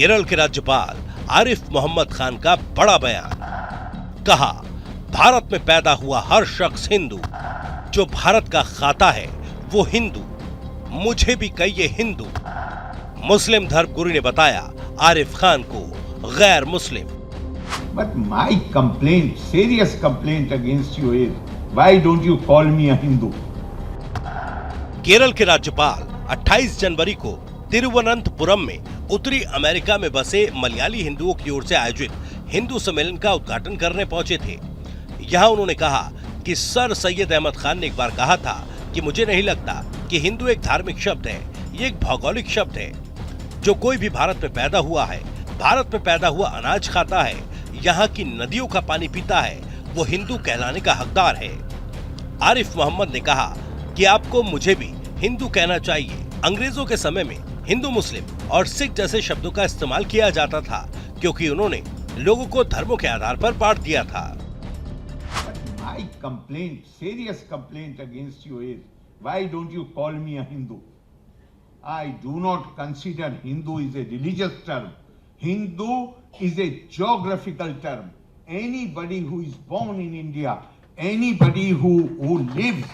केरल के राज्यपाल आरिफ मोहम्मद खान का बड़ा बयान। कहा, भारत में पैदा हुआ हर शख्स हिंदू, जो भारत का खाता है वो हिंदू, मुझे भी कहिए हिंदू। मुस्लिम धर्मगुरु ने बताया आरिफ खान को गैर मुस्लिम। But my complaint, serious complaint against you is, why don't you call me a Hindu? Kerala के राज्यपाल 28 जनवरी को तिरुवनंतपुरम में उत्तरी अमेरिका में बसे मलयाली हिंदुओं की ओर से आयोजित हिंदू सम्मेलन का उद्घाटन करने पहुंचे थे। यहां उन्होंने कहा कि सर सैयद अहमद खान ने एक बार कहा था कि मुझे नहीं लगता कि हिंदू एक धार्मिक शब्द है, ये एक भौगोलिक शब्द है। जो कोई भी भारत में पैदा हुआ है, भारत में पैदा हुआ अनाज खाता है, यहाँ की नदियों का पानी पीता है, वो हिंदू कहलाने का हकदार है। आरिफ मोहम्मद ने कहा कि आपको मुझे भी हिंदू कहना चाहिए। अंग्रेजों के समय में हिंदू, मुस्लिम और सिख जैसे शब्दों का इस्तेमाल किया जाता था, क्योंकि उन्होंने लोगों को धर्मों के आधार पर बांट दिया था। My complaint, serious complaint against you is, why don't you call me a Hindu? I do not consider Hindu is a religious term. Hindu is a geographical term. Anybody who is born in India, anybody who lives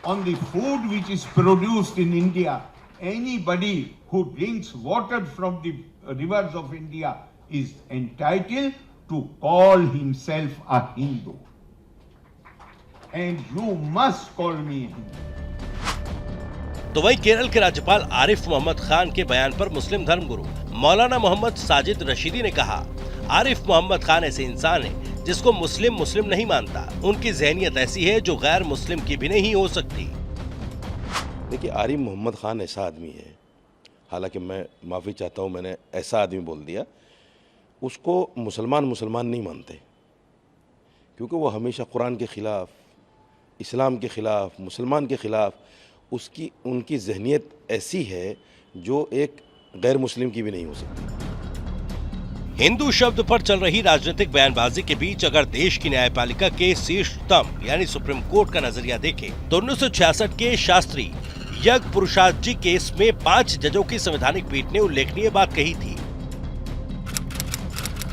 on the food which is produced in India, anybody who drinks water from the rivers of India is entitled to call himself a Hindu. And you must call me a Hindu. तो वहीं केरल के राज्यपाल आरिफ मोहम्मद खान के बयान पर मुस्लिम धर्मगुरु मौलाना मोहम्मद साजिद रशीदी ने कहा, आरिफ मोहम्मद खान ऐसे इंसान है जिसको मुस्लिम नहीं मानता। उनकी ज़हनियत ऐसी है जो गैर मुस्लिम की भी नहीं हो सकती। देखिए, आरिफ मोहम्मद खान ऐसा आदमी है, हालांकि मैं माफ़ी चाहता हूँ, मैंने ऐसा आदमी बोल दिया। उसको मुसलमान नहीं मानते, क्योंकि वो हमेशा कुरान के ख़िलाफ़, इस्लाम के ख़िलाफ़, मुसलमान के ख़िलाफ़, उनकी ज़हनियत ऐसी है जो एक गैर मुस्लिम की भी नहीं हो सकती। हिंदू शब्द पर चल रही राजनीतिक बयानबाजी के बीच अगर देश की न्यायपालिका के शीर्ष स्तंभ यानी सुप्रीम कोर्ट का नजरिया देखें तो 1966 के शास्त्री यज्ञ पुरुषार्थ जी केस में 5 जजों की संवैधानिक पीठ ने उल्लेखनीय बात कही थी।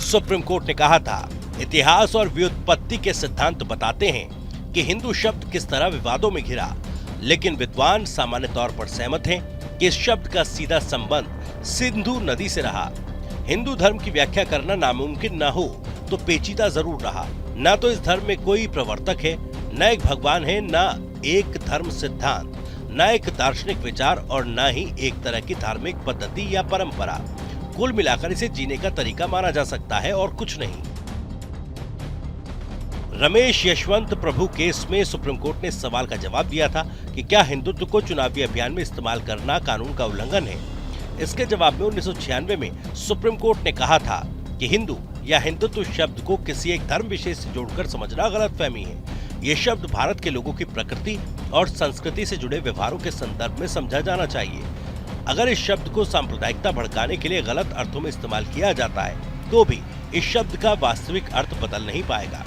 सुप्रीम कोर्ट ने कहा था, इतिहास और व्युत्पत्ति के सिद्धांत बताते हैं कि हिंदू शब्द किस तरह विवादों में घिरा, लेकिन विद्वान सामान्य तौर पर सहमत हैं कि इस शब्द का सीधा संबंध सिंधु नदी से रहा। हिंदू धर्म की व्याख्या करना नामुमकिन न हो तो पेचीदा जरूर रहा। न तो इस धर्म में कोई प्रवर्तक है, न एक भगवान है, न एक धर्म सिद्धांत, न एक दार्शनिक विचार और न ही एक तरह की धार्मिक पद्धति या परंपरा। कुल मिलाकर इसे जीने का तरीका माना जा सकता है और कुछ नहीं। रमेश यशवंत प्रभु केस में सुप्रीम कोर्ट ने इस सवाल का जवाब दिया था कि क्या हिंदुत्व को चुनावी अभियान में इस्तेमाल करना कानून का उल्लंघन है। इसके जवाब में 1996 में सुप्रीम कोर्ट ने कहा था कि हिंदू या हिंदुत्व शब्द को किसी एक धर्म विशेष से जोड़कर समझना गलतफहमी है। ये शब्द भारत के लोगों की प्रकृति और संस्कृति से जुड़े व्यवहारों के संदर्भ में समझा जाना चाहिए। अगर इस शब्द को सांप्रदायिकता भड़काने के लिए गलत अर्थों में इस्तेमाल किया जाता है तो भी इस शब्द का वास्तविक अर्थ बदल नहीं पाएगा।